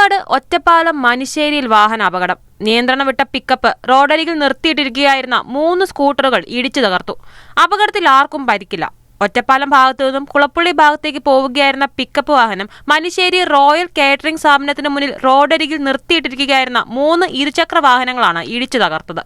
പാലക്കാട് ഒറ്റപ്പാലം മനുശ്ശേരിയിൽ വാഹനാപകടം. നിയന്ത്രണം വിട്ട പിക്കപ്പ് റോഡരികിൽ നിർത്തിയിട്ടിരിക്കുകയായിരുന്ന 3 സ്കൂട്ടറുകൾ ഇടിച്ചു തകർത്തു. അപകടത്തിൽ ആർക്കും പരിക്കില്ല. ഒറ്റപ്പാലം ഭാഗത്തു നിന്നും കുളപ്പുള്ളി ഭാഗത്തേക്ക് പോവുകയായിരുന്ന പിക്കപ്പ് വാഹനം മനുശ്ശേരി റോയൽ കേറ്ററിംഗ് സ്ഥാപനത്തിന് മുന്നിൽ റോഡരികിൽ നിർത്തിയിട്ടിരിക്കുകയായിരുന്ന 3 ഇരുചക്ര വാഹനങ്ങളാണ് ഇടിച്ചു തകർത്തത്.